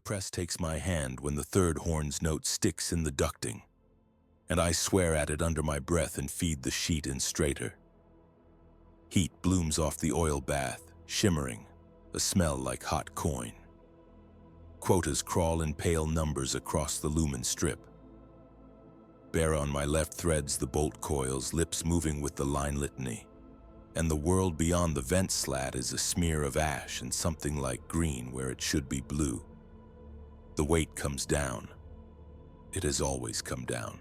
press takes my hand when the third horn's note sticks in the ducting, and I swear at it under my breath and feed the sheet in straighter. Heat blooms off the oil bath, shimmering, a smell like hot coin. Quotas crawl in pale numbers across the lumen strip. Bare on my left threads the bolt coils, lips moving with the line litany, and the world beyond the vent slat is a smear of ash and something like green where it should be blue. The weight comes down. It has always come down.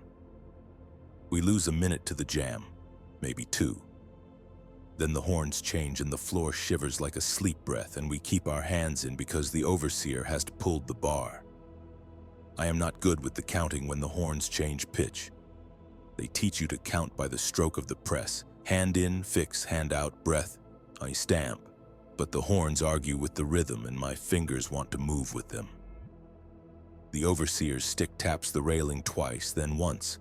We lose a minute to the jam, maybe 2. Then the horns change and the floor shivers like a sleep breath, and we keep our hands in because the overseer has pulled the bar. I am not good with the counting when the horns change pitch. They teach you to count by the stroke of the press. Hand in, fix, hand out, breath. I stamp, but the horns argue with the rhythm and my fingers want to move with them. The overseer's stick taps the railing twice, then once.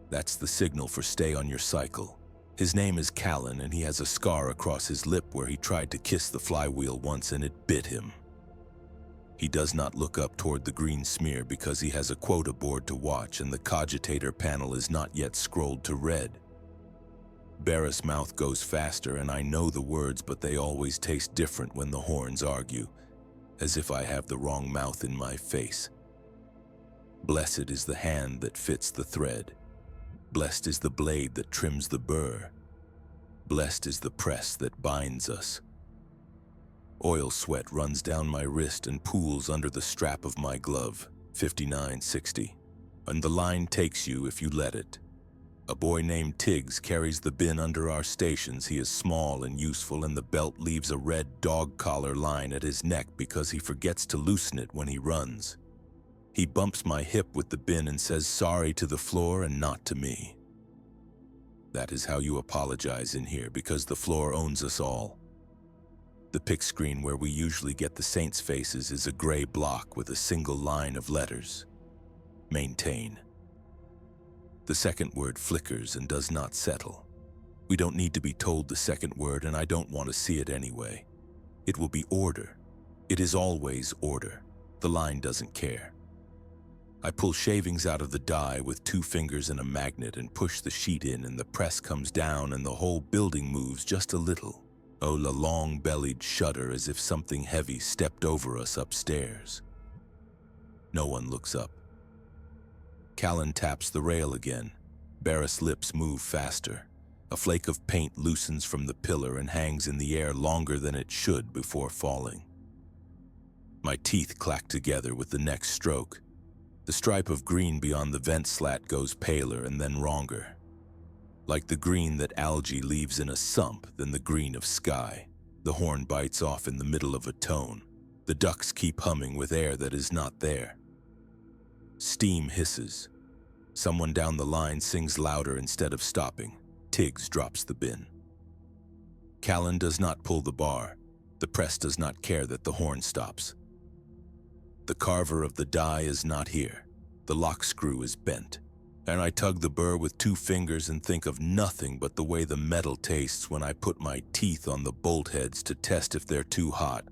That's the signal for stay on your cycle. His name is Callan, and he has a scar across his lip where he tried to kiss the flywheel once and it bit him. He does not look up toward the green smear because he has a quota board to watch and the cogitator panel is not yet scrolled to red. Barris' mouth goes faster and I know the words, but they always taste different when the horns argue, as if I have the wrong mouth in my face. Blessed is the hand that fits the thread. Blessed is the blade that trims the burr. Blessed is the press that binds us. Oil sweat runs down my wrist and pools under the strap of my glove, 5960. And the line takes you if you let it. A boy named Tiggs carries the bin under our stations. He is small and useful, and the belt leaves a red dog collar line at his neck because he forgets to loosen it when he runs. He bumps my hip with the bin and says sorry to the floor and not to me. That is how you apologize in here, because the floor owns us all. The pick screen where we usually get the saints' faces is a gray block with a single line of letters. Maintain. The second word flickers and does not settle. We don't need to be told the second word, and I don't want to see it anyway. It will be order. It is always order. The line doesn't care. I pull shavings out of the die with 2 fingers and a magnet and push the sheet in, and the press comes down and the whole building moves just a little. Oh, la long-bellied shudder as if something heavy stepped over us upstairs. No one looks up. Callan taps the rail again. Barris' lips move faster. A flake of paint loosens from the pillar and hangs in the air longer than it should before falling. My teeth clack together with the next stroke. The stripe of green beyond the vent slat goes paler and then wronger. Like the green that algae leaves in a sump, then the green of sky. The horn bites off in the middle of a tone. The ducts keep humming with air that is not there. Steam hisses. Someone down the line sings louder instead of stopping. Tiggs drops the bin. Callan does not pull the bar. The press does not care that the horn stops. The carver of the die is not here. The lock screw is bent, and I tug the burr with 2 fingers and think of nothing but the way the metal tastes when I put my teeth on the bolt heads to test if they're too hot.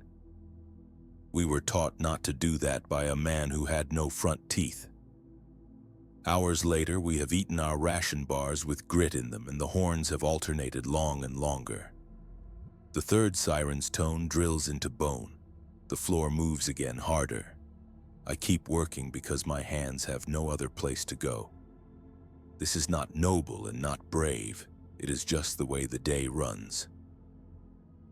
We were taught not to do that by a man who had no front teeth. Hours later, we have eaten our ration bars with grit in them, and the horns have alternated long and longer. The third siren's tone drills into bone. The floor moves again, harder. I keep working because my hands have no other place to go. This is not noble and not brave. It is just the way the day runs.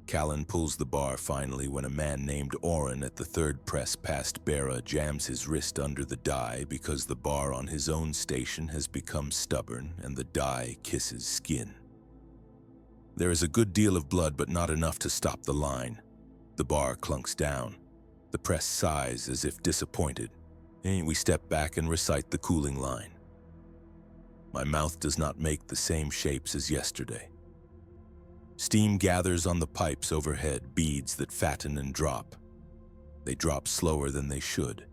Callan pulls the bar finally when a man named Oren at the third press past Bera jams his wrist under the die because the bar on his own station has become stubborn and the die kisses skin. There is a good deal of blood, but not enough to stop the line. The bar clunks down. The press sighs as if disappointed. We step back and recite the cooling line. My mouth does not make the same shapes as yesterday. Steam gathers on the pipes overhead, beads that fatten and drop. They drop slower than they should.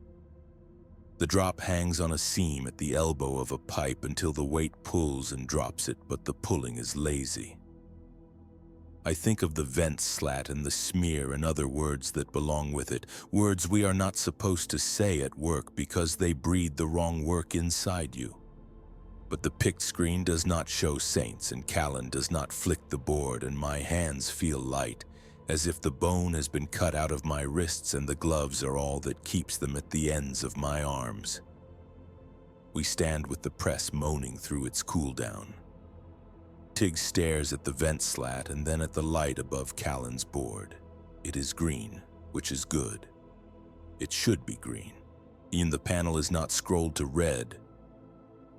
The drop hangs on a seam at the elbow of a pipe until the weight pulls and drops it, but the pulling is lazy. I think of the vent slat and the smear and other words that belong with it, words we are not supposed to say at work because they breed the wrong work inside you. But the picked screen does not show saints, and Callan does not flick the board, and my hands feel light, as if the bone has been cut out of my wrists and the gloves are all that keeps them at the ends of my arms. We stand with the press moaning through its cooldown. Tig stares at the vent slat and then at the light above Callan's board. It is green, which is good. It should be green. Even the panel is not scrolled to red.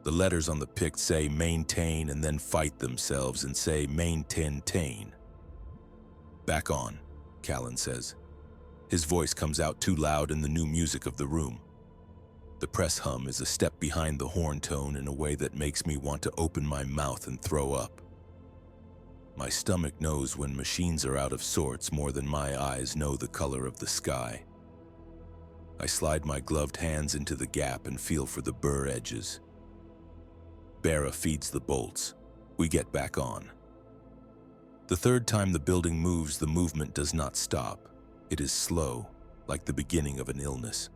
The letters on the pick say maintain and then fight themselves and say maintain. Back on, Callan says. His voice comes out too loud in the new music of the room. The press hum is a step behind the horn tone in a way that makes me want to open my mouth and throw up. My stomach knows when machines are out of sorts more than my eyes know the color of the sky. I slide my gloved hands into the gap and feel for the burr edges. Bera feeds the bolts. We get back on. The third time the building moves, the movement does not stop. It is slow, like the beginning of an illness.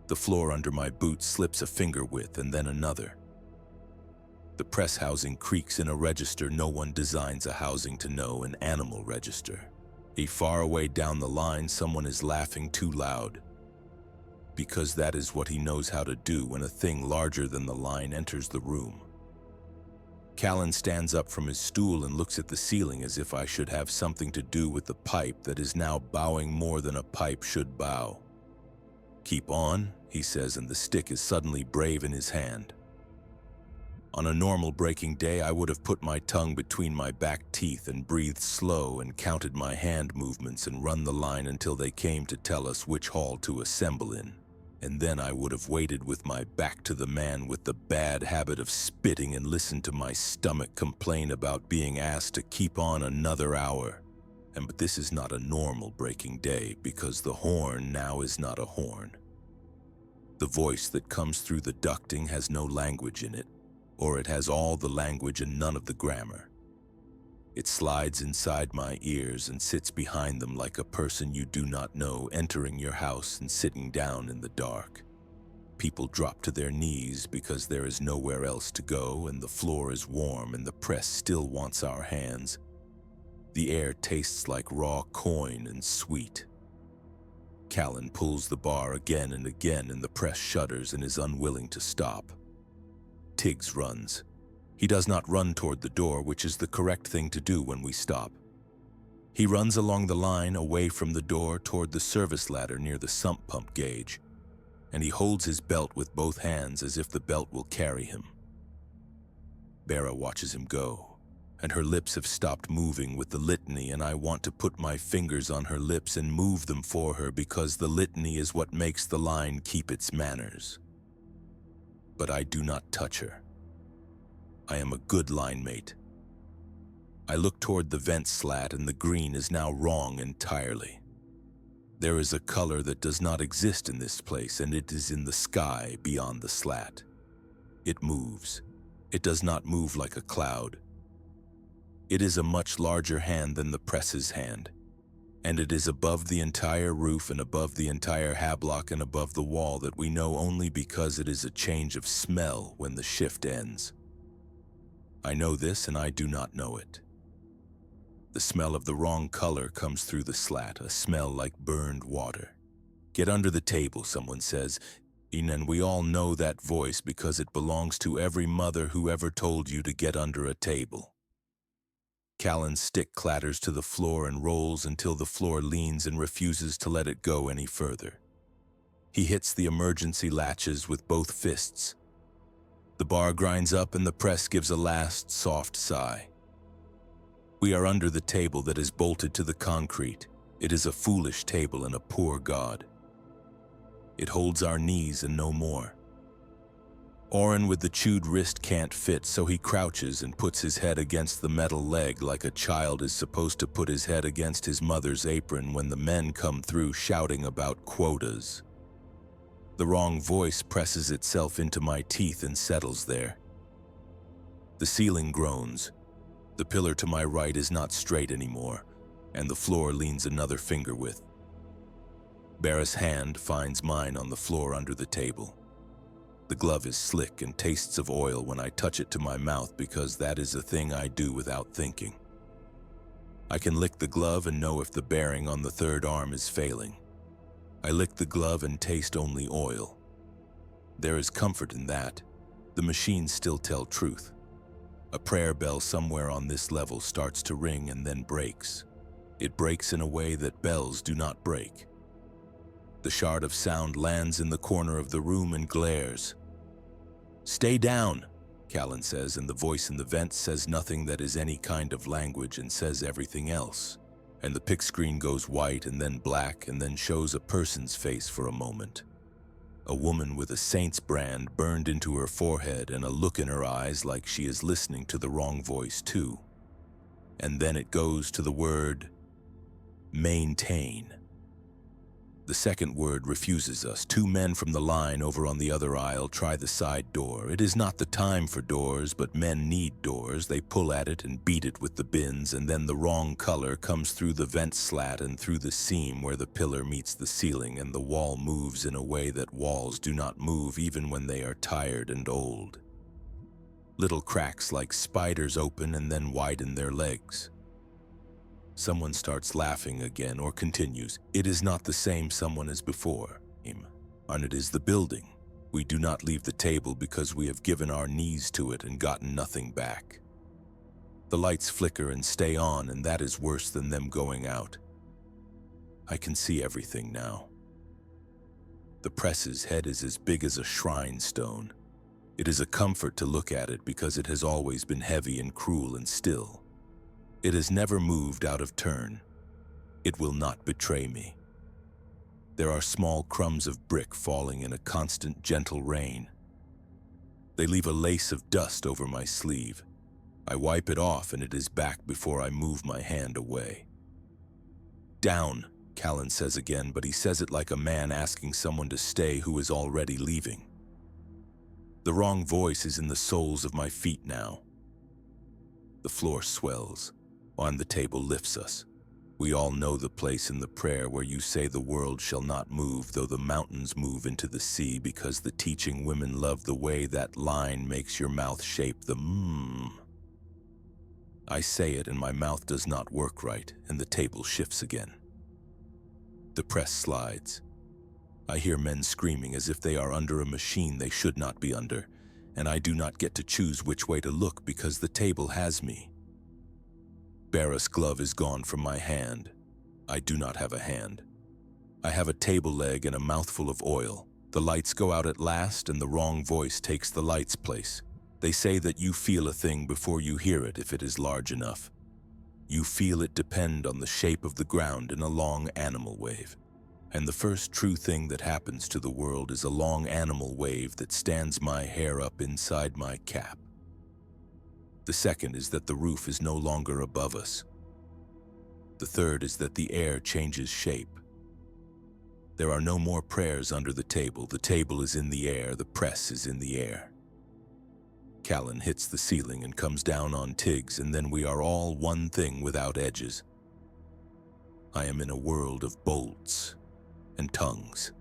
The floor under my boots slips a finger width and then another. The press housing creaks in a register no one designs a housing to know, an animal register. Far away down the line, someone is laughing too loud. Because that is what he knows how to do when a thing larger than the line enters the room. Callan stands up from his stool and looks at the ceiling as if I should have something to do with the pipe that is now bowing more than a pipe should bow. Keep on, he says, and the stick is suddenly brave in his hand. On a normal braking day, I would have put my tongue between my back teeth and breathed slow and counted my hand movements and run the line until they came to tell us which hall to assemble in. And then I would have waited with my back to the man with the bad habit of spitting and listened to my stomach complain about being asked to keep on another hour. But this is not a normal braking day because the horn now is not a horn. The voice that comes through the ducting has no language in it, or it has all the language and none of the grammar. It slides inside my ears and sits behind them like a person you do not know entering your house and sitting down in the dark. People drop to their knees because there is nowhere else to go and the floor is warm and the press still wants our hands. The air tastes like raw coin and sweet. Callan pulls the bar again and again and the press shudders and is unwilling to stop. Tiggs runs. He does not run toward the door, which is the correct thing to do when we stop. He runs along the line away from the door toward the service ladder near the sump pump gauge, and he holds his belt with both hands as if the belt will carry him. Bera watches him go, and her lips have stopped moving with the litany, and I want to put my fingers on her lips and move them for her because the litany is what makes the line keep its manners. But I do not touch her. I am a good line mate. I look toward the vent slat and the green is now wrong entirely. There is a color that does not exist in this place and it is in the sky beyond the slat. It moves. It does not move like a cloud. It is a much larger hand than the press's hand, and it is above the entire roof and above the entire hablock and above the wall that we know only because it is a change of smell when the shift ends. I know this and I do not know it. The smell of the wrong color comes through the slat, a smell like burned water. Get under the table, someone says, and we all know that voice because it belongs to every mother who ever told you to get under a table. Callan's stick clatters to the floor and rolls until the floor leans and refuses to let it go any further. He hits the emergency latches with both fists. The bar grinds up and the press gives a last soft sigh. We are under the table that is bolted to the concrete. It is a foolish table and a poor god. It holds our knees and no more. Oren with the chewed wrist can't fit, so he crouches and puts his head against the metal leg like a child is supposed to put his head against his mother's apron when the men come through shouting about quotas. The wrong voice presses itself into my teeth and settles there. The ceiling groans. The pillar to my right is not straight anymore, and the floor leans another finger width. Barra's hand finds mine on the floor under the table. The glove is slick and tastes of oil when I touch it to my mouth because that is a thing I do without thinking. I can lick the glove and know if the bearing on the third arm is failing. I lick the glove and taste only oil. There is comfort in that. The machines still tell truth. A prayer bell somewhere on this level starts to ring and then breaks. It breaks in a way that bells do not break. The shard of sound lands in the corner of the room and glares. "Stay down," Callan says, and the voice in the vent says nothing that is any kind of language and says everything else. And the pic screen goes white and then black and then shows a person's face for a moment. A woman with a saint's brand burned into her forehead and a look in her eyes like she is listening to the wrong voice too. And then it goes to the word maintain. The second word refuses us. Two men from the line over on the other aisle try the side door. It is not the time for doors, but men need doors. They pull at it and beat it with the bins, and then the wrong color comes through the vent slat and through the seam where the pillar meets the ceiling, and the wall moves in a way that walls do not move even when they are tired and old. Little cracks like spiders open and then widen their legs. Someone starts laughing again or continues. It is not the same someone as before. And it is the building. We do not leave the table because we have given our knees to it and gotten nothing back. The lights flicker and stay on, and that is worse than them going out. I can see everything now. The press's head is as big as a shrine stone. It is a comfort to look at it because it has always been heavy and cruel and still. It has never moved out of turn. It will not betray me. There are small crumbs of brick falling in a constant gentle rain. They leave a lace of dust over my sleeve. I wipe it off and it is back before I move my hand away. "Down," Callan says again, but he says it like a man asking someone to stay who is already leaving. The wrong voice is in the soles of my feet now. The floor swells. On the table lifts us. We all know the place in the prayer where you say the world shall not move though the mountains move into the sea, because the teaching women love the way that line makes your mouth shape the I say it and my mouth does not work right, and the table shifts again. The press slides. I hear men screaming as if they are under a machine they should not be under, and I do not get to choose which way to look because the table has me. Barra's glove is gone from my hand. I do not have a hand. I have a table leg and a mouthful of oil. The lights go out at last and the wrong voice takes the light's place. They say that you feel a thing before you hear it if it is large enough. You feel it depend on the shape of the ground in a long animal wave. And the first true thing that happens to the world is a long animal wave that stands my hair up inside my cap. The second is that the roof is no longer above us. The third is that the air changes shape. There are no more prayers under the table is in the air, the press is in the air. Callan hits the ceiling and comes down on Tiggs, and then we are all one thing without edges. I am in a world of bolts and tongues.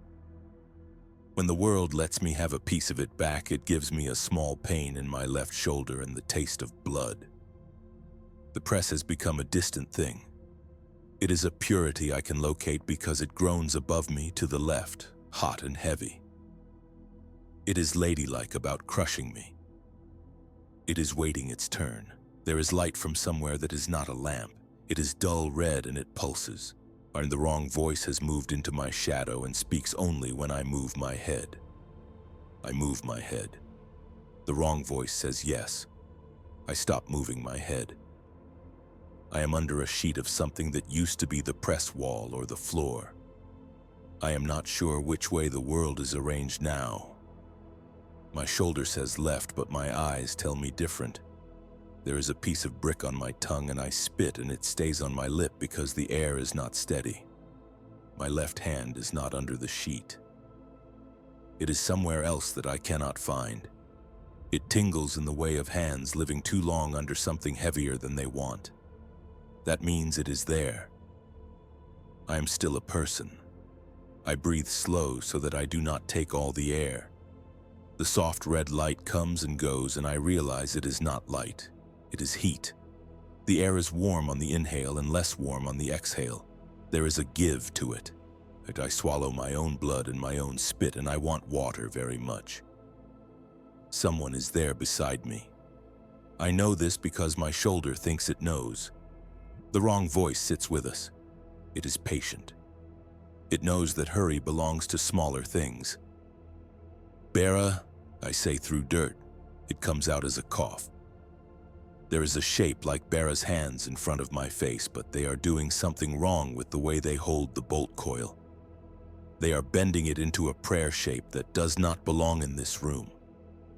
When the world lets me have a piece of it back, it gives me a small pain in my left shoulder and the taste of blood. The press has become a distant thing. It is a purity I can locate because it groans above me to the left, hot and heavy. It is ladylike about crushing me. It is waiting its turn. There is light from somewhere that is not a lamp. It is dull red and it pulses. And the wrong voice has moved into my shadow and speaks only when I move my head. I move my head. The wrong voice says yes. I stop moving my head. I am under a sheet of something that used to be the press wall or the floor. I am not sure which way the world is arranged now. My shoulder says left, but my eyes tell me different. There is a piece of brick on my tongue and I spit and it stays on my lip because the air is not steady. My left hand is not under the sheet. It is somewhere else that I cannot find. It tingles in the way of hands living too long under something heavier than they want. That means it is there. I am still a person. I breathe slow so that I do not take all the air. The soft red light comes and goes, and I realize it is not light. It is heat. The air is warm on the inhale and less warm on the exhale. There is a give to it. I swallow my own blood and my own spit, and I want water very much. Someone is there beside me. I know this because my shoulder thinks it knows. The wrong voice sits with us. It is patient. It knows that hurry belongs to smaller things. Bera, I say through dirt. It comes out as a cough. There is a shape like Bera's hands in front of my face, but they are doing something wrong with the way they hold the bolt coil. They are bending it into a prayer shape that does not belong in this room.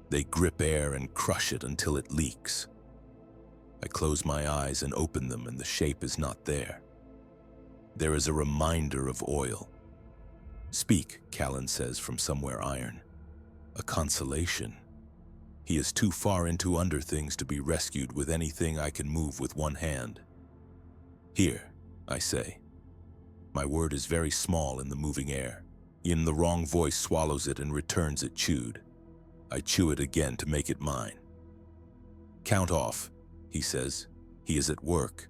They grip air and crush it until it leaks. I close my eyes and open them, and the shape is not there. There is a reminder of oil. Speak, Callan says from somewhere iron. A consolation. He is too far into under things to be rescued with anything I can move with one hand. Here, I say. My word is very small in the moving air. The wrong voice swallows it and returns it chewed. I chew it again to make it mine. Count off, he says. He is at work.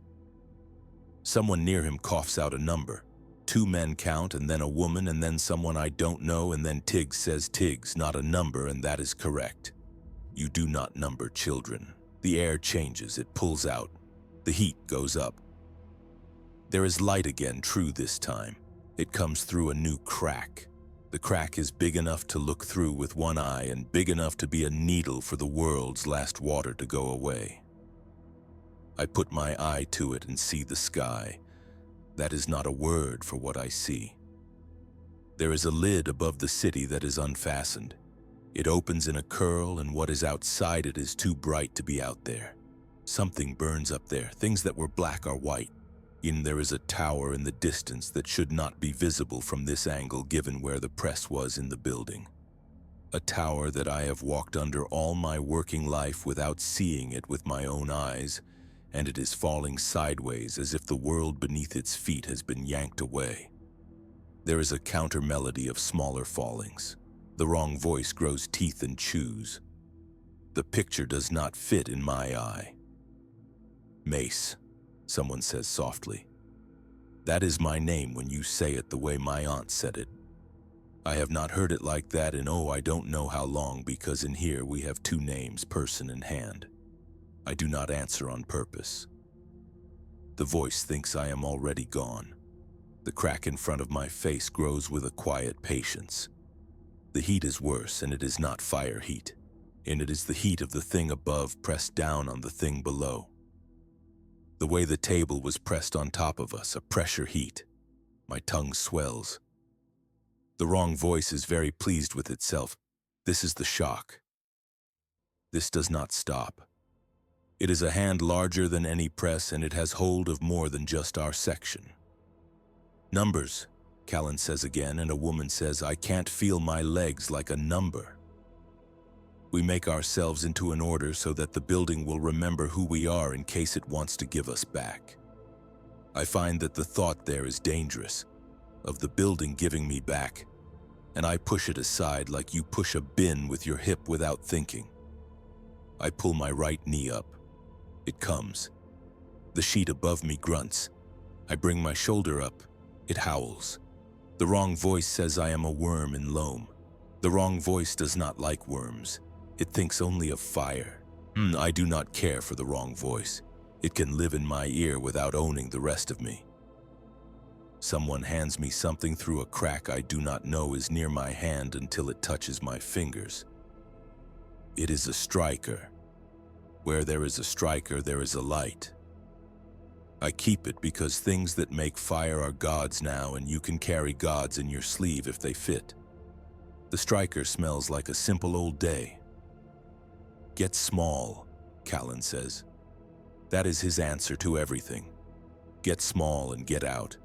Someone near him coughs out a number. 2 men count, and then a woman, and then someone I don't know, and then Tiggs says Tiggs, not a number, and that is correct. You do not number children. The air changes, it pulls out. The heat goes up. There is light again, true this time. It comes through a new crack. The crack is big enough to look through with one eye and big enough to be a needle for the world's last water to go away. I put my eye to it and see the sky. That is not a word for what I see. There is a lid above the city that is unfastened. It opens in a curl, and what is outside it is too bright to be out there. Something burns up there. Things that were black are white. There is a tower in the distance that should not be visible from this angle given where the press was in the building. A tower that I have walked under all my working life without seeing it with my own eyes, and it is falling sideways as if the world beneath its feet has been yanked away. There is a counter melody of smaller fallings. The wrong voice grows teeth and chews. The picture does not fit in my eye. Mace, someone says softly. That is my name when you say it the way my aunt said it. I have not heard it like that in I don't know how long, because in here we have 2 names, person and hand. I do not answer on purpose. The voice thinks I am already gone. The crack in front of my face grows with a quiet patience. The heat is worse, and it is not fire heat, and it is the heat of the thing above pressed down on the thing below. The way the table was pressed on top of us, a pressure heat. My tongue swells. The wrong voice is very pleased with itself. This is the shock. This does not stop. It is a hand larger than any press, and it has hold of more than just our section. Numbers, Callan says again, and a woman says, I can't feel my legs like a number. We make ourselves into an order so that the building will remember who we are in case it wants to give us back. I find that the thought there is dangerous, of the building giving me back, and I push it aside like you push a bin with your hip without thinking. I pull my right knee up. It comes. The sheet above me grunts. I bring my shoulder up. It howls. The wrong voice says I am a worm in loam. The wrong voice does not like worms. It thinks only of fire. I do not care for the wrong voice. It can live in my ear without owning the rest of me. Someone hands me something through a crack I do not know is near my hand until it touches my fingers. It is a striker. Where there is a striker, there is a light. I keep it because things that make fire are gods now, and you can carry gods in your sleeve if they fit. The striker smells like a simple old day. Get small, Callan says. That is his answer to everything. Get small and get out.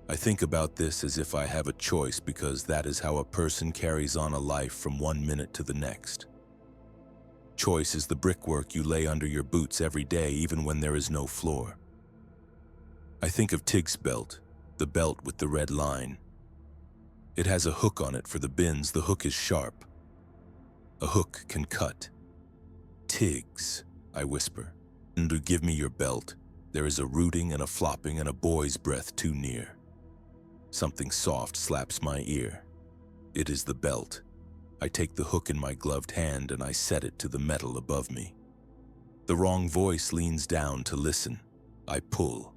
I think about this as if I have a choice, because that is how a person carries on a life from one minute to the next. choice is the brickwork you lay under your boots every day, even when there is no floor. I think of Tig's belt, the belt with the red line. It has a hook on it for the bins. The hook is sharp. A hook can cut. Tig's, I whisper. And to give me your belt, there is a rooting and a flopping and a boy's breath too near. Something soft slaps my ear. It is the belt. I take the hook in my gloved hand and I set it to the metal above me. The wrong voice leans down to listen. I pull.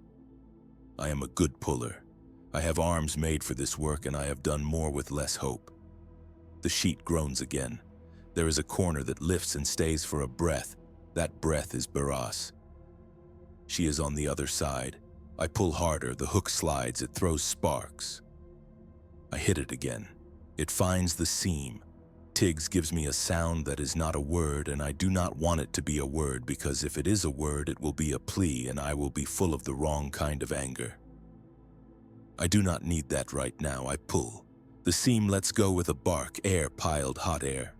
I am a good puller. I have arms made for this work, and I have done more with less hope. The sheet groans again. There is a corner that lifts and stays for a breath. That breath is Baras. She is on the other side. I pull harder. The hook slides. It throws sparks. I hit it again. It finds the seam. Tiggs gives me a sound that is not a word, and I do not want it to be a word, because if it is a word, it will be a plea, and I will be full of the wrong kind of anger. I do not need that right now. I pull. The seam lets go with a bark, air piled, hot air.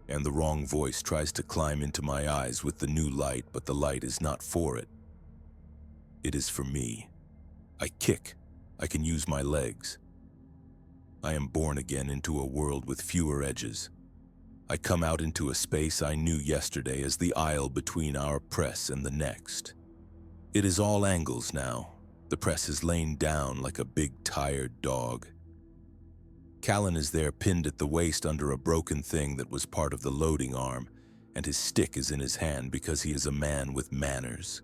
And the wrong voice tries to climb into my eyes with the new light, but the light is not for it. It is for me. I kick. I can use my legs. I am born again into a world with fewer edges. I come out into a space I knew yesterday as the aisle between our press and the next. It is all angles now. The press is lain down like a big tired dog. Callan is there, pinned at the waist under a broken thing that was part of the loading arm, and his stick is in his hand because he is a man with manners.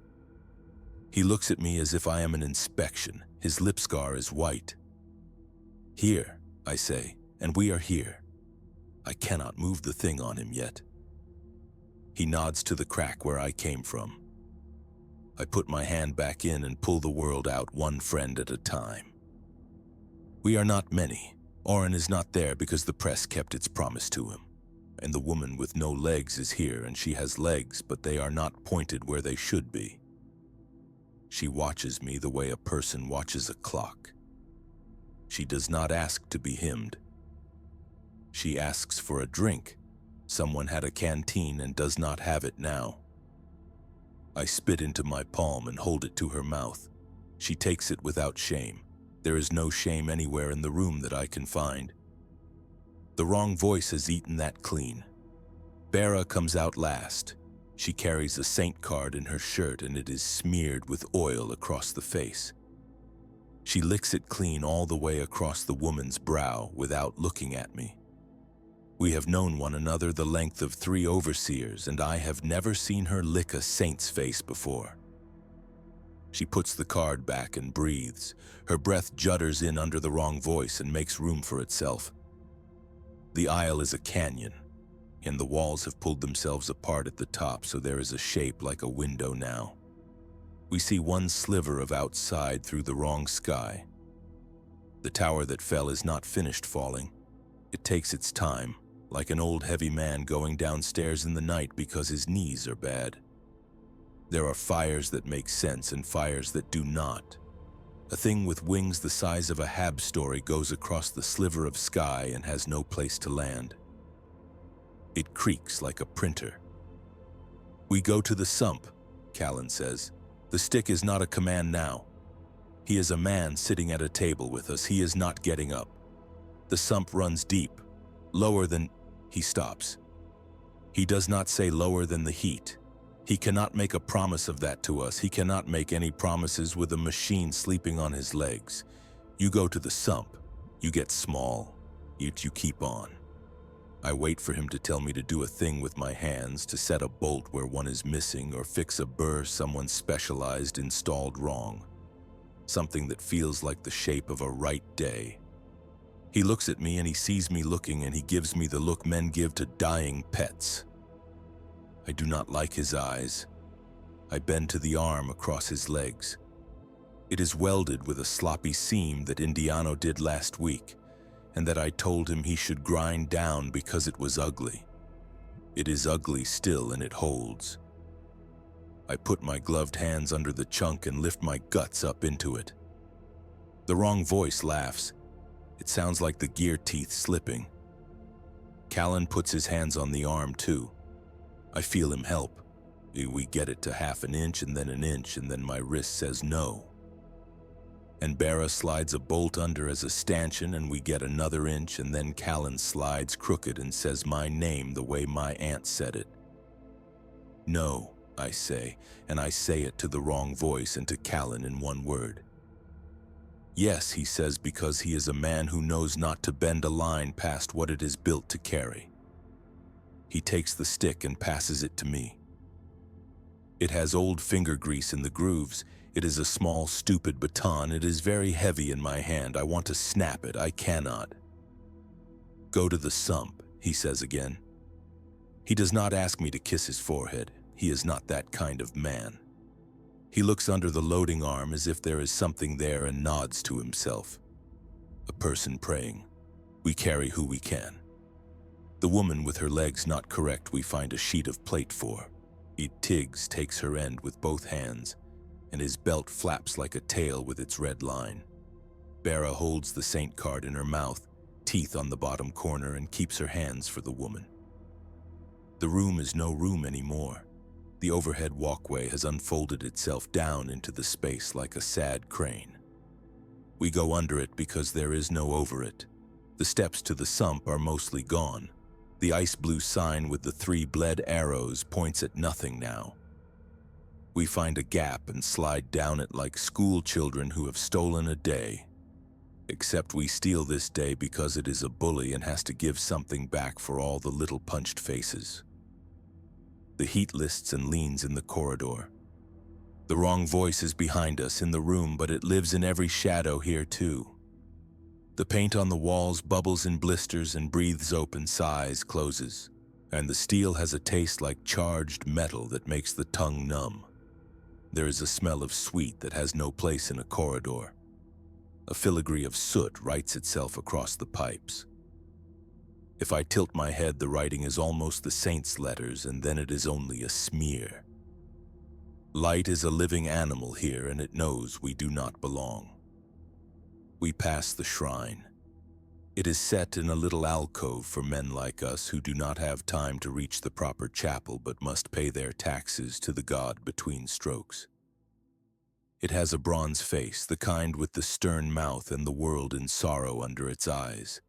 He looks at me as if I am an inspection. His lip scar is white. Here, I say, and we are here. I cannot move the thing on him yet. He nods to the crack where I came from. I put my hand back in and pull the world out, one friend at a time. We are not many. Oren is not there because the press kept its promise to him. And the woman with no legs is here, and she has legs, but they are not pointed where they should be. She watches me the way a person watches a clock. She does not ask to be hymned. She asks for a drink. Someone had a canteen and does not have it now. I spit into my palm and hold it to her mouth. She takes it without shame. There is no shame anywhere in the room that I can find. The wrong voice has eaten that clean. Bera comes out last. She carries a saint card in her shirt, and it is smeared with oil across the face. She licks it clean all the way across the woman's brow without looking at me. We have known one another the length of 3 overseers, and I have never seen her lick a saint's face before. She puts the card back and breathes. Her breath judders in under the wrong voice and makes room for itself. The aisle is a canyon, and the walls have pulled themselves apart at the top, so there is a shape like a window now. We see one sliver of outside through the wrong sky. The tower that fell is not finished falling. It takes its time, like an old heavy man going downstairs in the night because his knees are bad. There are fires that make sense and fires that do not. A thing with wings the size of a Hab story goes across the sliver of sky and has no place to land. It creaks like a printer. We go to the sump, Callan says. The stick is not a command now. He is a man sitting at a table with us. He is not getting up. The sump runs deep, lower than... He stops. He does not say lower than the heat. He cannot make a promise of that to us. He cannot make any promises with a machine sleeping on his legs. You go to the sump. You get small. Yet you keep on. I wait for him to tell me to do a thing with my hands, to set a bolt where one is missing, or fix a burr someone specialized installed wrong. Something that feels like the shape of a right day. He looks at me and he sees me looking, and he gives me the look men give to dying pets. I do not like his eyes. I bend to the arm across his legs. It is welded with a sloppy seam that Indiano did last week, and that I told him he should grind down because it was ugly. It is ugly still, and it holds. I put my gloved hands under the chunk and lift my guts up into it. The wrong voice laughs. It sounds like the gear teeth slipping. Callan puts his hands on the arm too. I feel him help. We get it to half an inch, and then my wrist says no. And Bera slides a bolt under as a stanchion, and we get another inch, and then Callan slides crooked and says my name the way my aunt said it. No, I say, and I say it to the wrong voice and to Callan in one word. Yes, he says, because he is a man who knows not to bend a line past what it is built to carry. He takes the stick and passes it to me. It has old finger grease in the grooves. It is a small, stupid baton. It is very heavy in my hand. I want to snap it. I cannot. Go to the sump, he says again. He does not ask me to kiss his forehead. He is not that kind of man. He looks under the loading arm as if there is something there and nods to himself. A person praying. We carry who we can. The woman with her legs not correct we find a sheet of plate for. Tiggs takes her end with both hands, and his belt flaps like a tail with its red line. Bera holds the saint card in her mouth, teeth on the bottom corner, and keeps her hands for the woman. The room is no room anymore. The overhead walkway has unfolded itself down into the space like a sad crane. We go under it because there is no over it. The steps to the sump are mostly gone. The ice blue sign with the 3 bled arrows points at nothing now. We find a gap and slide down it like school children who have stolen a day. Except we steal this day because it is a bully and has to give something back for all the little punched faces. The heat lists and leans in the corridor. The wrong voice is behind us in the room, but it lives in every shadow here too. The paint on the walls bubbles in blisters and breathes open, sighs, closes, and the steel has a taste like charged metal that makes the tongue numb. There is a smell of sweet that has no place in a corridor. A filigree of soot writes itself across the pipes. If I tilt my head, the writing is almost the saint's letters, and then it is only a smear. Light is a living animal here, and it knows we do not belong. We pass the shrine. It is set in a little alcove for men like us who do not have time to reach the proper chapel but must pay their taxes to the god between strokes. It has a bronze face, the kind with the stern mouth and the world in sorrow under its eyes.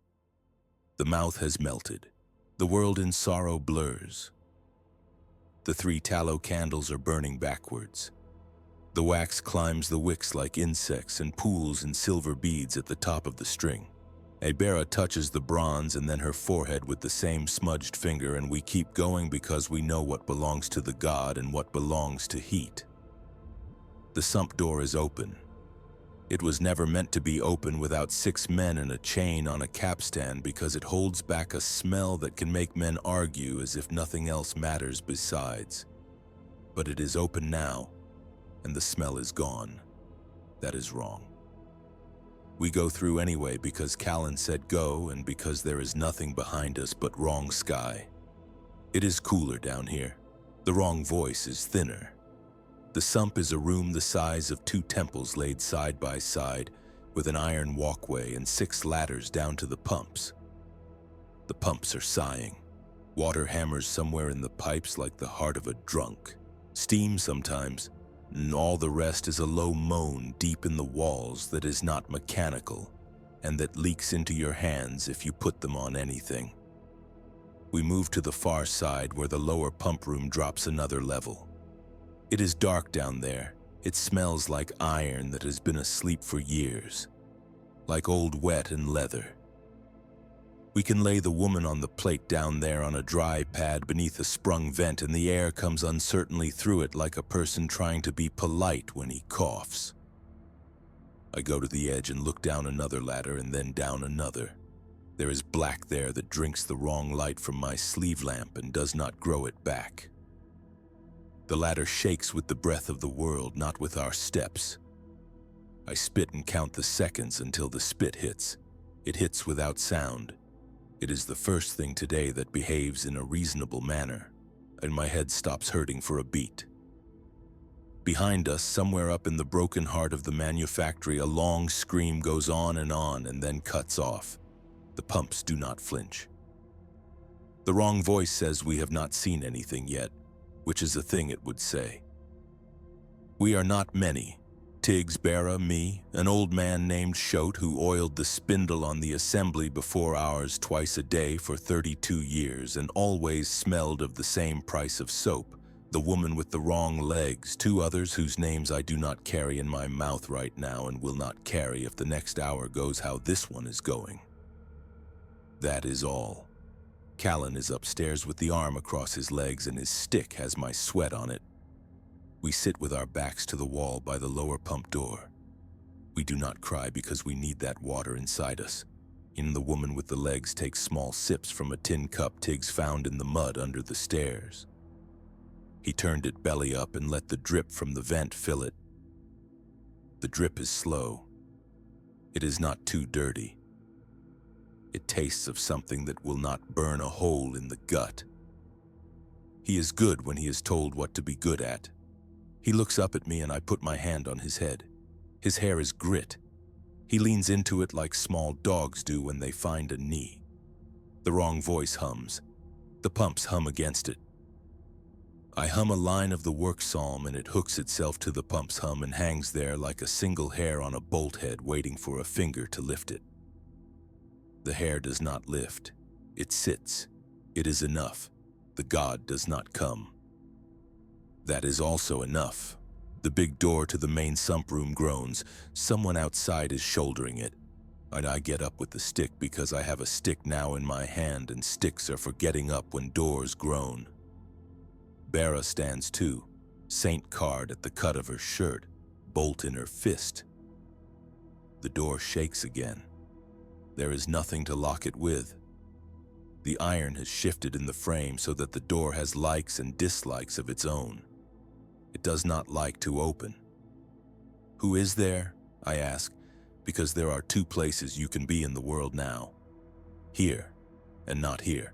The mouth has melted. The world in sorrow blurs. The 3 tallow candles are burning backwards. The wax climbs the wicks like insects and pools in silver beads at the top of the string. Bera touches the bronze and then her forehead with the same smudged finger, and we keep going because we know what belongs to the god and what belongs to heat. The sump door is open. It was never meant to be open without 6 men and a chain on a capstan because it holds back a smell that can make men argue as if nothing else matters besides. But it is open now, and the smell is gone. That is wrong. We go through anyway because Callan said go and because there is nothing behind us but wrong sky. It is cooler down here. The wrong voice is thinner. The sump is a room the size of 2 temples laid side by side with an iron walkway and 6 ladders down to the pumps. The pumps are sighing. Water hammers somewhere in the pipes like the heart of a drunk. Steam sometimes. And all the rest is a low moan deep in the walls that is not mechanical and that leaks into your hands if you put them on anything. We move to the far side where the lower pump room drops another level. It is dark down there. It smells like iron that has been asleep for years, like old wet and leather. We can lay the woman on the plate down there on a dry pad beneath a sprung vent, and the air comes uncertainly through it like a person trying to be polite when he coughs. I go to the edge and look down another ladder and then down another. There is black there that drinks the wrong light from my sleeve lamp and does not grow it back. The ladder shakes with the breath of the world, not with our steps. I spit and count the seconds until the spit hits. It hits without sound. It is the first thing today that behaves in a reasonable manner, and my head stops hurting for a beat. Behind us, somewhere up in the broken heart of the manufactory, a long scream goes on and then cuts off. The pumps do not flinch. The wrong voice says we have not seen anything yet, which is a thing it would say. We are not many. Tiggs, Bera, me, an old man named Shote who oiled the spindle on the assembly before ours twice a day for 32 years and always smelled of the same price of soap, the woman with the wrong legs, two others whose names I do not carry in my mouth right now and will not carry if the next hour goes how this one is going. That is all. Callan is upstairs with the arm across his legs and his stick has my sweat on it. We sit with our backs to the wall by the lower pump door. We do not cry because we need that water inside us. The woman with the legs takes small sips from a tin cup Tiggs found in the mud under the stairs. He turned it belly up and let the drip from the vent fill it. The drip is slow. It is not too dirty. It tastes of something that will not burn a hole in the gut. He is good when he is told what to be good at. He looks up at me and I put my hand on his head. His hair is grit. He leans into it like small dogs do when they find a knee. The wrong voice hums. The pumps hum against it. I hum a line of the work psalm and it hooks itself to the pump's hum and hangs there like a single hair on a bolt head waiting for a finger to lift it. The hair does not lift. It sits. It is enough. The god does not come. That is also enough. The big door to the main sump room groans. Someone outside is shouldering it. And I get up with the stick because I have a stick now in my hand and sticks are for getting up when doors groan. Bera stands too, saint card at the cut of her shirt, bolt in her fist. The door shakes again. There is nothing to lock it with. The iron has shifted in the frame so that the door has likes and dislikes of its own. It does not like to open. Who is there? I ask, because there are two places you can be in the world now. Here and not here.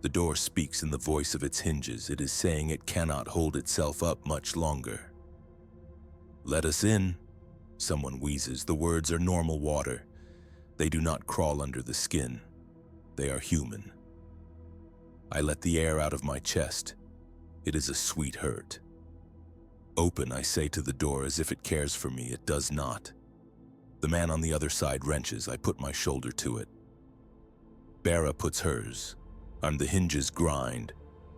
The door speaks in the voice of its hinges. It is saying it cannot hold itself up much longer. Let us in, someone wheezes. The words are normal water. They do not crawl under the skin. They are human. I let the air out of my chest. It is a sweet hurt. Open, I say to the door as if it cares for me. It does not. The man on the other side wrenches. I put my shoulder to it. Bera puts hers. The hinges grind.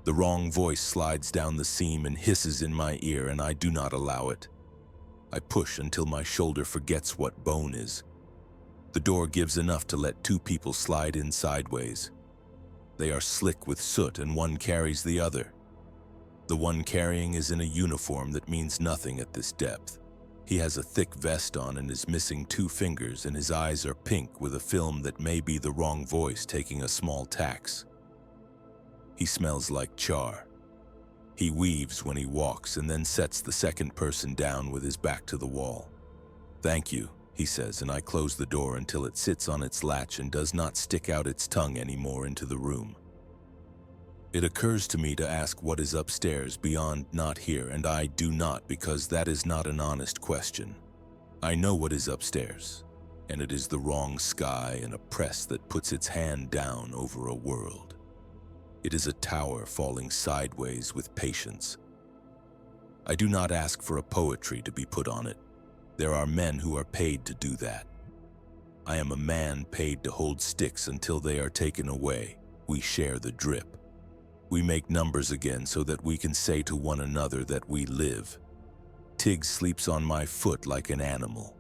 The wrong voice slides down the seam and hisses in my ear, and I do not allow it. I push until my shoulder forgets what bone is. The door gives enough to let two people slide in sideways. They are slick with soot and one carries the other. The one carrying is in a uniform that means nothing at this depth. He has a thick vest on and is missing two fingers, and his eyes are pink with a film that may be the wrong voice taking a small tax. He smells like char. He weaves when he walks and then sets the second person down with his back to the wall. Thank you, he says, and I close the door until it sits on its latch and does not stick out its tongue anymore into the room. It occurs to me to ask what is upstairs beyond not here, and I do not, because that is not an honest question. I know what is upstairs, and it is the wrong sky and a press that puts its hand down over a world. It is a tower falling sideways with patience. I do not ask for a poetry to be put on it. There are men who are paid to do that. I am a man paid to hold sticks until they are taken away. We share the drip. We make numbers again so that we can say to one another that we live. Tig sleeps on my foot like an animal.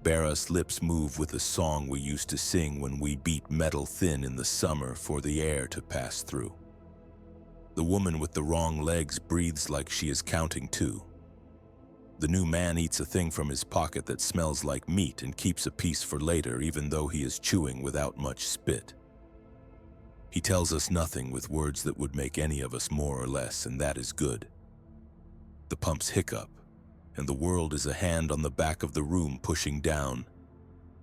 Bera's lips move with a song we used to sing when we beat metal thin in the summer for the air to pass through. The woman with the wrong legs breathes like she is counting too. The new man eats a thing from his pocket that smells like meat and keeps a piece for later, even though he is chewing without much spit. He tells us nothing with words that would make any of us more or less, and that is good. The pumps hiccup, and the world is a hand on the back of the room pushing down.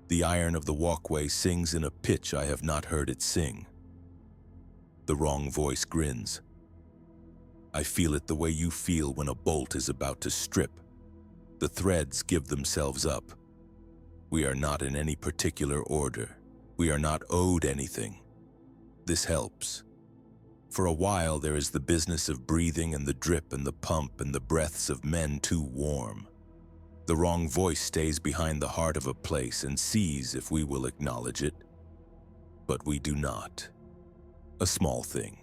The iron of the walkway sings in a pitch I have not heard it sing. The wrong voice grins. I feel it the way you feel when a bolt is about to strip. The threads give themselves up. We are not in any particular order. We are not owed anything. This helps. For a while there is the business of breathing and the drip and the pump and the breaths of men too warm. The wrong voice stays behind the heart of a place and sees if we will acknowledge it. But we do not. A small thing.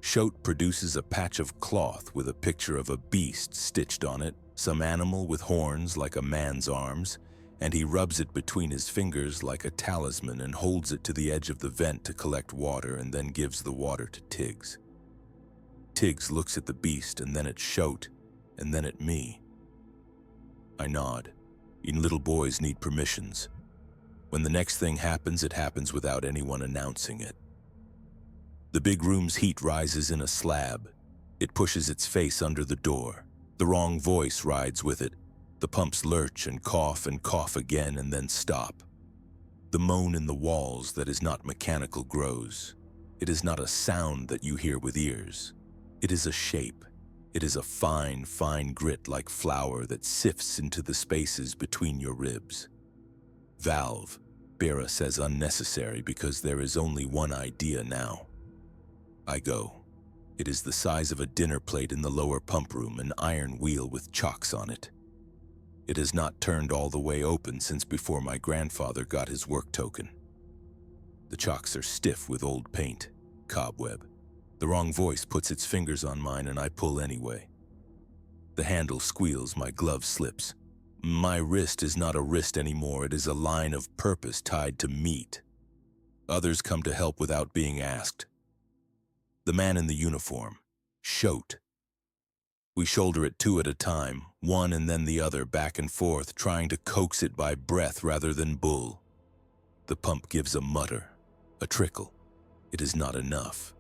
Shote produces a patch of cloth with a picture of a beast stitched on it, some animal with horns like a man's arms, and he rubs it between his fingers like a talisman and holds it to the edge of the vent to collect water and then gives the water to Tiggs. Tiggs looks at the beast and then at Shote and then at me. I nod. Little boys need permissions. When the next thing happens, it happens without anyone announcing it. The big room's heat rises in a slab. It pushes its face under the door. The wrong voice rides with it. The pumps lurch and cough again and then stop. The moan in the walls that is not mechanical grows. It is not a sound that you hear with ears. It is a shape. It is a fine, fine grit like flour that sifts into the spaces between your ribs. Valve, Bera says unnecessary because there is only one idea now. I go. It is the size of a dinner plate in the lower pump room, an iron wheel with chocks on it. It has not turned all the way open since before my grandfather got his work token. The chocks are stiff with old paint, cobweb. The wrong voice puts its fingers on mine and I pull anyway. The handle squeals, my glove slips. My wrist is not a wrist anymore, it is a line of purpose tied to meat. Others come to help without being asked. The man in the uniform, Shote. We shoulder it two at a time, one and then the other, back and forth, trying to coax it by breath rather than bull. The pump gives a mutter, a trickle. It is not enough.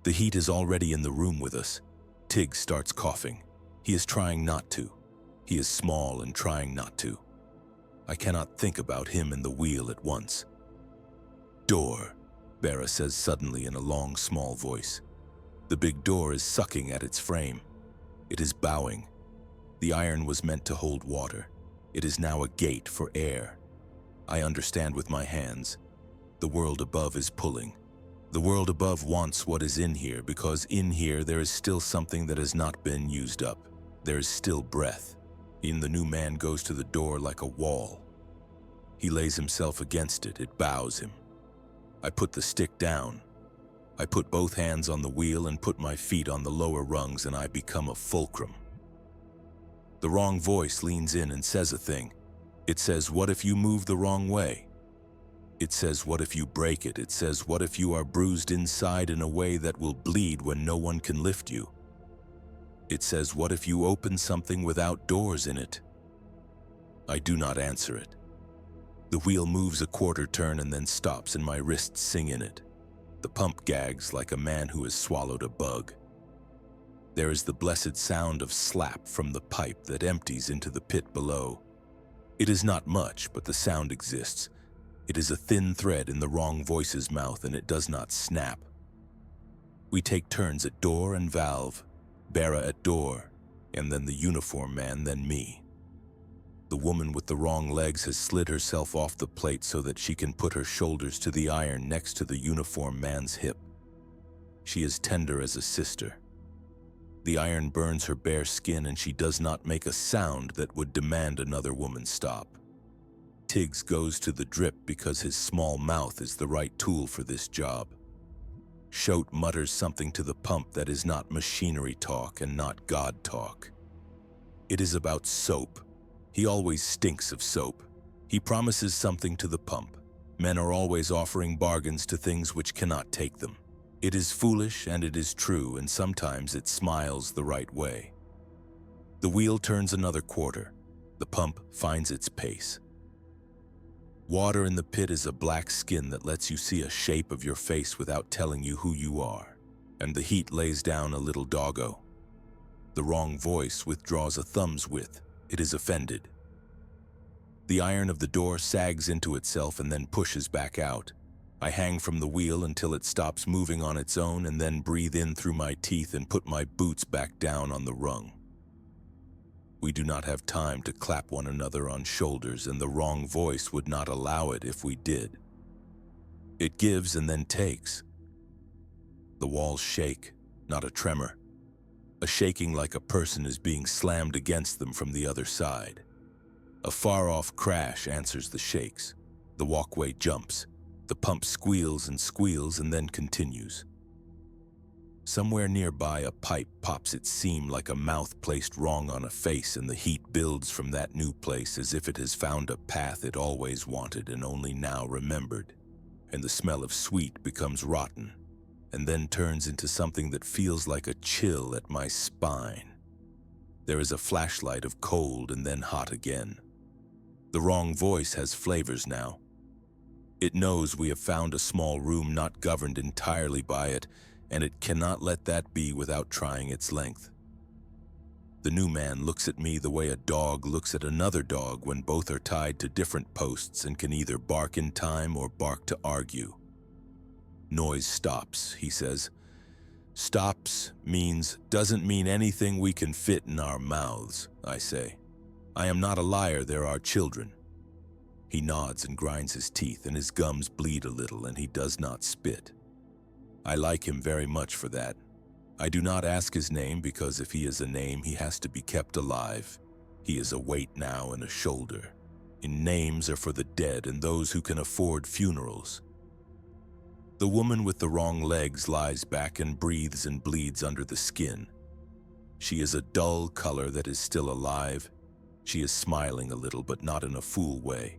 The heat is already in the room with us. Tiggs starts coughing. He is trying not to. He is small and trying not to. I cannot think about him and the wheel at once. Door, Bera says suddenly in a long, small voice. The big door is sucking at its frame. It is bowing. The iron was meant to hold water. It is now a gate for air. I understand with my hands. The world above is pulling. The world above wants what is in here because in here there is still something that has not been used up. There is still breath. The new man goes to the door like a wall. He lays himself against it. It bows him. I put the stick down. I put both hands on the wheel and put my feet on the lower rungs and I become a fulcrum. The wrong voice leans in and says a thing. It says, what if you move the wrong way? It says, what if you break it? It says, what if you are bruised inside in a way that will bleed when no one can lift you? It says, what if you open something without doors in it? I do not answer it. The wheel moves a quarter turn and then stops and my wrists sing in it. The pump gags like a man who has swallowed a bug. There is the blessed sound of slap from the pipe that empties into the pit below. It is not much, but the sound exists. It is a thin thread in the wrong voice's mouth and it does not snap. We take turns at door and valve, Bera at door, and then the uniform man, then me. The woman with the wrong legs has slid herself off the plate so that she can put her shoulders to the iron next to the uniform man's hip. She is tender as a sister. The iron burns her bare skin and she does not make a sound that would demand another woman stop. Tiggs goes to the drip because his small mouth is the right tool for this job. Shote mutters something to the pump that is not machinery talk and not God talk. It is about soap. He always stinks of soap. He promises something to the pump. Men are always offering bargains to things which cannot take them. It is foolish and it is true, and sometimes it smiles the right way. The wheel turns another quarter. The pump finds its pace. Water in the pit is a black skin that lets you see a shape of your face without telling you who you are, and the heat lays down a little doggo. The wrong voice withdraws a thumb's width. It is offended. The iron of the door sags into itself and then pushes back out. I hang from the wheel until it stops moving on its own and then breathe in through my teeth and put my boots back down on the rung. We do not have time to clap one another on shoulders, and the wrong voice would not allow it if we did. It gives and then takes. The walls shake, not a tremor. A shaking like a person is being slammed against them from the other side. A far-off crash answers the shakes. The walkway jumps. The pump squeals and then continues. Somewhere nearby, a pipe pops its seam like a mouth placed wrong on a face, and the heat builds from that new place as if it has found a path it always wanted and only now remembered. And the smell of sweet becomes rotten, and then turns into something that feels like a chill at my spine. There is a flashlight of cold and then hot again. The wrong voice has flavors now. It knows we have found a small room not governed entirely by it, and it cannot let that be without trying its length. The new man looks at me the way a dog looks at another dog when both are tied to different posts and can either bark in time or bark to argue. Noise stops, he says. Stops doesn't mean anything we can fit in our mouths, I say. I am not a liar, there are children. He nods and grinds his teeth, and his gums bleed a little, and he does not spit. I like him very much for that. I do not ask his name because if he is a name, he has to be kept alive. He is a weight now and a shoulder. And names are for the dead and those who can afford funerals. The woman with the wrong legs lies back and breathes and bleeds under the skin. She is a dull color that is still alive. She is smiling a little, but not in a fool way.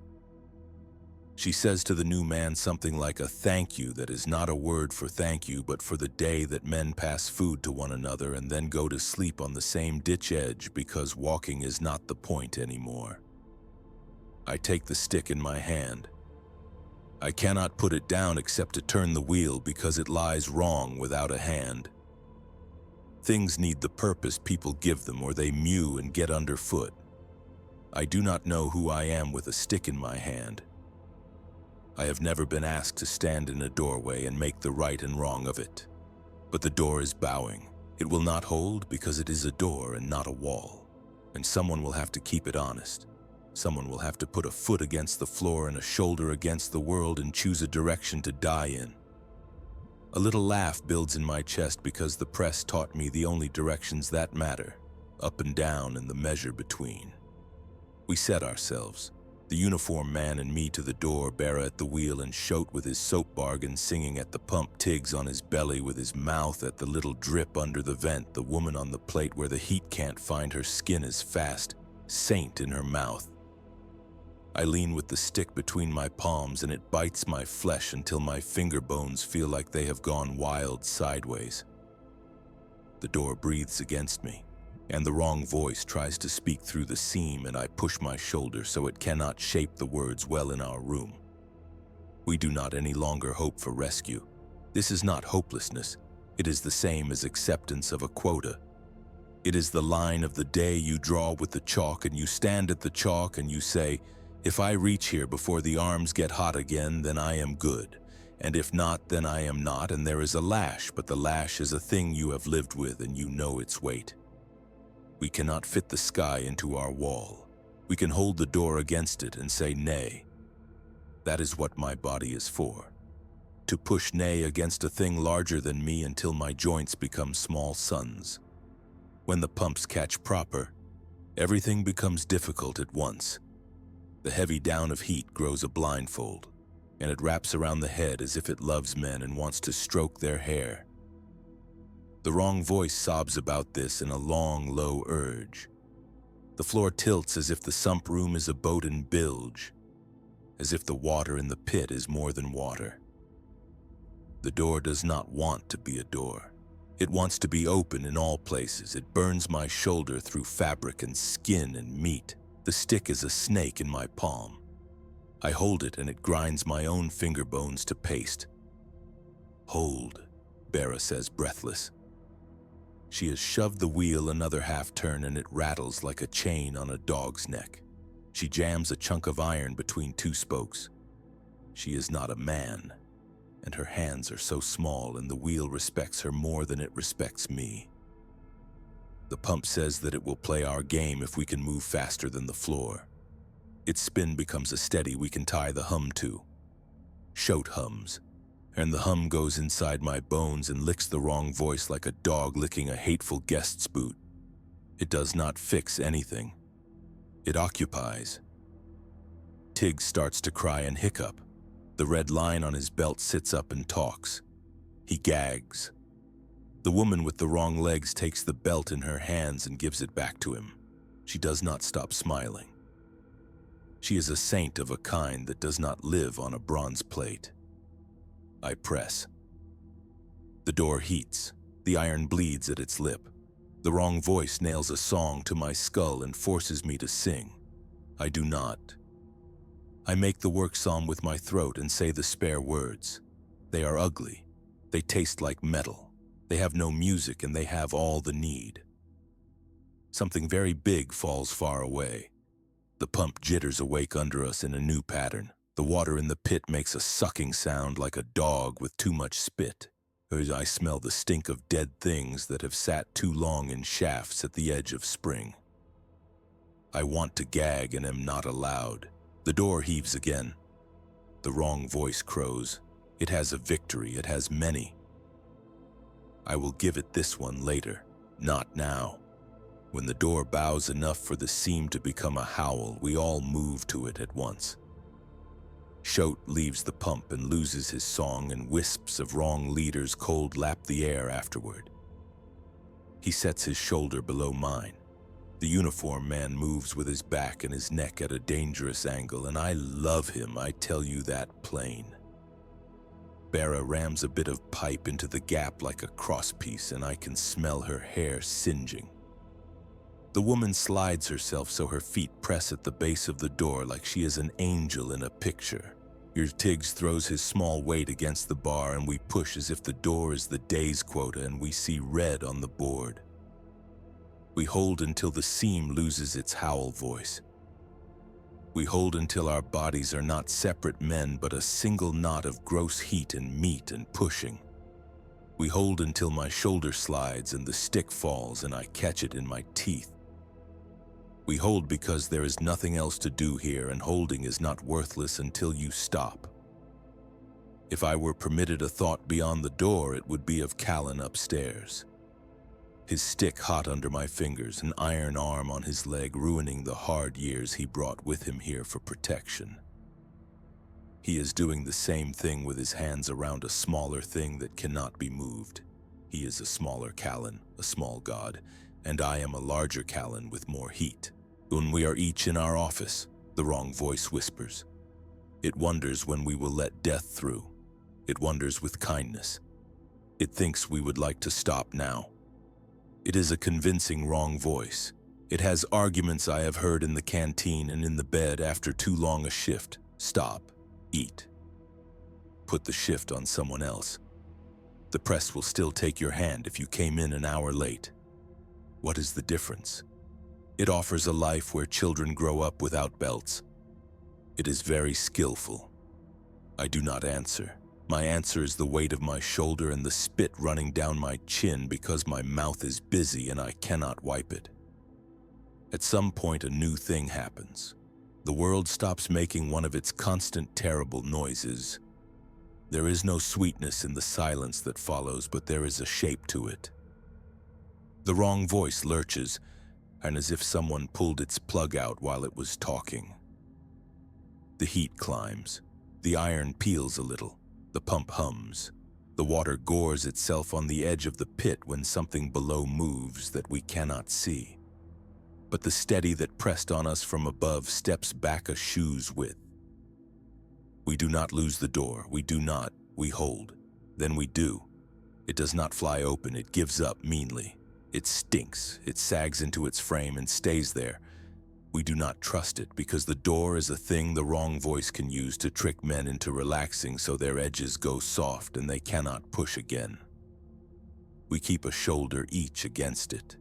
She says to the new man something like a thank you that is not a word for thank you, but for the day that men pass food to one another and then go to sleep on the same ditch edge because walking is not the point anymore. I take the stick in my hand. I cannot put it down except to turn the wheel because it lies wrong without a hand. Things need the purpose people give them, or they mew and get underfoot. I do not know who I am with a stick in my hand. I have never been asked to stand in a doorway and make the right and wrong of it. But the door is bowing. It will not hold because it is a door and not a wall. And someone will have to keep it honest. Someone will have to put a foot against the floor and a shoulder against the world and choose a direction to die in. A little laugh builds in my chest because the press taught me the only directions that matter, up and down and the measure between. We set ourselves, the uniformed man and me to the door, Barra at the wheel and Shote with his soap bargain singing at the pump, Tiggs on his belly with his mouth at the little drip under the vent, the woman on the plate where the heat can't find her skin is fast, Saint in her mouth. I lean with the stick between my palms and it bites my flesh until my finger bones feel like they have gone wild sideways. The door breathes against me, and the wrong voice tries to speak through the seam, and I push my shoulder so it cannot shape the words well in our room. We do not any longer hope for rescue. This is not hopelessness. It is the same as acceptance of a quota. It is the line of the day you draw with the chalk, and you stand at the chalk and you say, if I reach here before the arms get hot again, then I am good. And if not, then I am not, and there is a lash, but the lash is a thing you have lived with and you know its weight. We cannot fit the sky into our wall. We can hold the door against it and say nay. That is what my body is for. To push nay against a thing larger than me until my joints become small suns. When the pumps catch proper, everything becomes difficult at once. The heavy down of heat grows a blindfold, and it wraps around the head as if it loves men and wants to stroke their hair. The wrong voice sobs about this in a long, low urge. The floor tilts as if the sump room is a boat in bilge, as if the water in the pit is more than water. The door does not want to be a door. It wants to be open in all places. It burns my shoulder through fabric and skin and meat. The stick is a snake in my palm. I hold it and it grinds my own finger bones to paste. Hold, Barra says, breathless. She has shoved the wheel another half turn and it rattles like a chain on a dog's neck. She jams a chunk of iron between two spokes. She is not a man, and her hands are so small, and the wheel respects her more than it respects me. The pump says that it will play our game if we can move faster than the floor. Its spin becomes a steady we can tie the hum to. Shote hums, and the hum goes inside my bones and licks the wrong voice like a dog licking a hateful guest's boot. It does not fix anything. It occupies. Tig starts to cry and hiccup. The red line on his belt sits up and talks. He gags. The woman with the wrong legs takes the belt in her hands and gives it back to him. She does not stop smiling. She is a saint of a kind that does not live on a bronze plate. I press. The door heats. The iron bleeds at its lip. The wrong voice nails a song to my skull and forces me to sing. I do not. I make the work psalm with my throat and say the spare words. They are ugly. They taste like metal. They have no music and they have all the need. Something very big falls far away. The pump jitters awake under us in a new pattern. The water in the pit makes a sucking sound like a dog with too much spit. As I smell the stink of dead things that have sat too long in shafts at the edge of spring. I want to gag and am not allowed. The door heaves again. The wrong voice crows. It has a victory. It has many. I will give it this one later, not now. When the door bows enough for the seam to become a howl, we all move to it at once. Shote leaves the pump and loses his song, and wisps of wrong leaders cold lap the air afterward. He sets his shoulder below mine. The uniform man moves with his back and his neck at a dangerous angle, and I love him, I tell you that plain. Bera rams a bit of pipe into the gap like a crosspiece, and I can smell her hair singeing. The woman slides herself so her feet press at the base of the door like she is an angel in a picture. Your Tiggs throws his small weight against the bar and we push as if the door is the day's quota and we see red on the board. We hold until the seam loses its howl voice. We hold until our bodies are not separate men but a single knot of gross heat and meat and pushing. We hold until my shoulder slides and the stick falls and I catch it in my teeth. We hold because there is nothing else to do here, and holding is not worthless until you stop. If I were permitted a thought beyond the door, it would be of Callan upstairs. His stick hot under my fingers, an iron arm on his leg, ruining the hard years he brought with him here for protection. He is doing the same thing with his hands around a smaller thing that cannot be moved. He is a smaller Callan, a small god, and I am a larger Callan with more heat. When we are each in our office, the wrong voice whispers. It wonders when we will let death through. It wonders with kindness. It thinks we would like to stop now. It is a convincing wrong voice. It has arguments I have heard in the canteen and in the bed after too long a shift. Stop. Eat. Put the shift on someone else. The press will still take your hand if you came in an hour late. What is the difference? It offers a life where children grow up without belts. It is very skillful. I do not answer. My answer is the weight of my shoulder and the spit running down my chin because my mouth is busy and I cannot wipe it. At some point, a new thing happens. The world stops making one of its constant terrible noises. There is no sweetness in the silence that follows, but there is a shape to it. The wrong voice lurches, and as if someone pulled its plug out while it was talking. The heat climbs. The iron peels a little. The pump hums. The water gores itself on the edge of the pit when something below moves that we cannot see. But the steady that pressed on us from above steps back a shoe's width. We do not lose the door. We do not. We hold. Then we do. It does not fly open. It gives up meanly. It stinks. It sags into its frame and stays there. We do not trust it because the door is a thing the wrong voice can use to trick men into relaxing so their edges go soft and they cannot push again. We keep a shoulder each against it.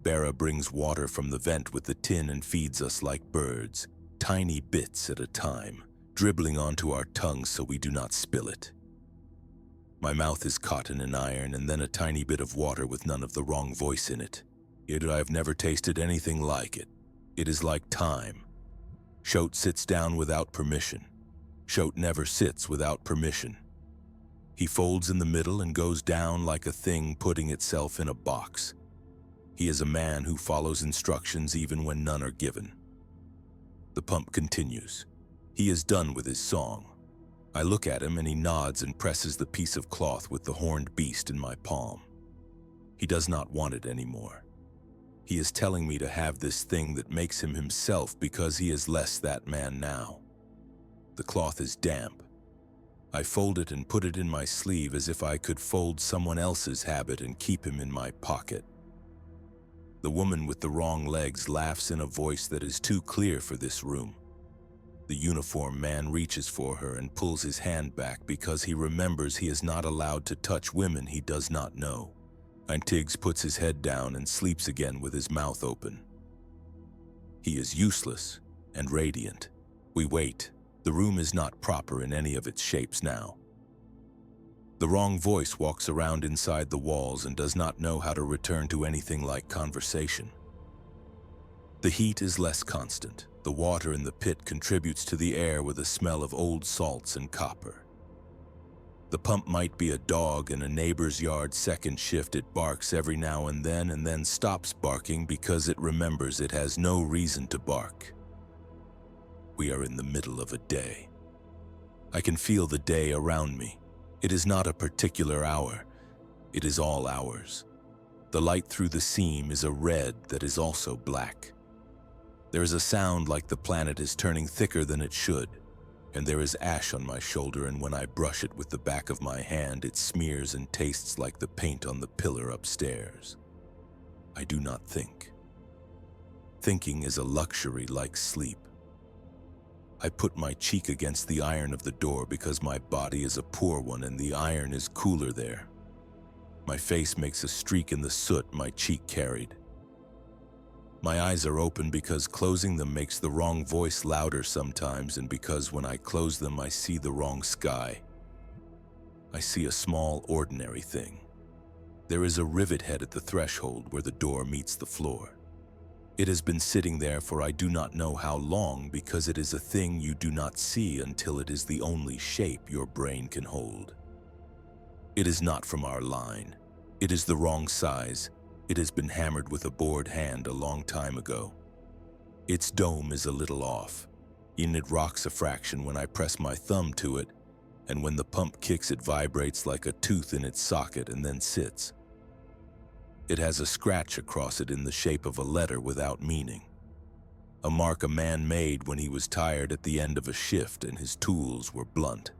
Bera brings water from the vent with the tin and feeds us like birds, tiny bits at a time, dribbling onto our tongues so we do not spill it. My mouth is caught in an iron and then a tiny bit of water with none of the wrong voice in it. Yet I have never tasted anything like it. It is like time. Shote sits down without permission. Shote never sits without permission. He folds in the middle and goes down like a thing putting itself in a box. He is a man who follows instructions even when none are given. The pump continues. He is done with his song. I look at him and he nods and presses the piece of cloth with the horned beast in my palm. He does not want it anymore. He is telling me to have this thing that makes him himself because he is less that man now. The cloth is damp. I fold it and put it in my sleeve as if I could fold someone else's habit and keep him in my pocket. The woman with the wrong legs laughs in a voice that is too clear for this room. The uniformed man reaches for her and pulls his hand back because he remembers he is not allowed to touch women he does not know. And Tiggs puts his head down and sleeps again with his mouth open. He is useless and radiant. We wait. The room is not proper in any of its shapes now. The wrong voice walks around inside the walls and does not know how to return to anything like conversation. The heat is less constant. The water in the pit contributes to the air with a smell of old salts and copper. The pump might be a dog in a neighbor's yard second shift. It barks every now and then stops barking because it remembers it has no reason to bark. We are in the middle of a day. I can feel the day around me. It is not a particular hour. It is all hours. The light through the seam is a red that is also black. There is a sound like the planet is turning thicker than it should, and there is ash on my shoulder, and when I brush it with the back of my hand, it smears and tastes like the paint on the pillar upstairs. I do not think. Thinking is a luxury like sleep. I put my cheek against the iron of the door because my body is a poor one and the iron is cooler there. My face makes a streak in the soot my cheek carried. My eyes are open because closing them makes the wrong voice louder sometimes, and because when I close them I see the wrong sky. I see a small, ordinary thing. There is a rivet head at the threshold where the door meets the floor. It has been sitting there for I do not know how long because it is a thing you do not see until it is the only shape your brain can hold. It is not from our line. It is the wrong size. It has been hammered with a bored hand a long time ago. Its dome is a little off, and it rocks a fraction when I press my thumb to it, and when the pump kicks it vibrates like a tooth in its socket and then sits. It has a scratch across it in the shape of a letter without meaning, a mark a man made when he was tired at the end of a shift and his tools were blunt.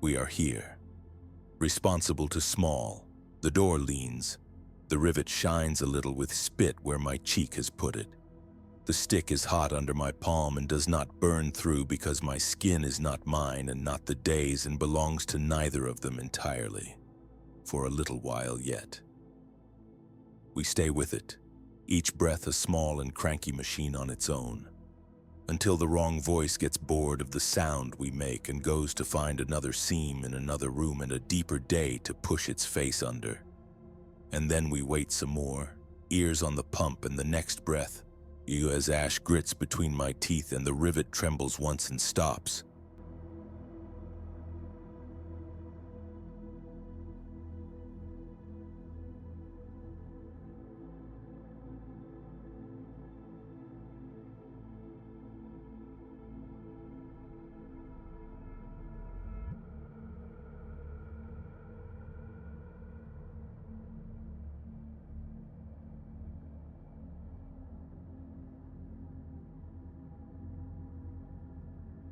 We are here, responsible to small. The door leans. The rivet shines a little with spit where my cheek has put it. The stick is hot under my palm and does not burn through because my skin is not mine and not the day's and belongs to neither of them entirely, for a little while yet. We stay with it, each breath a small and cranky machine on its own, until the wrong voice gets bored of the sound we make and goes to find another seam in another room and a deeper day to push its face under. And then we wait some more, ears on the pump, and the next breath, as ash grits between my teeth and the rivet trembles once and stops.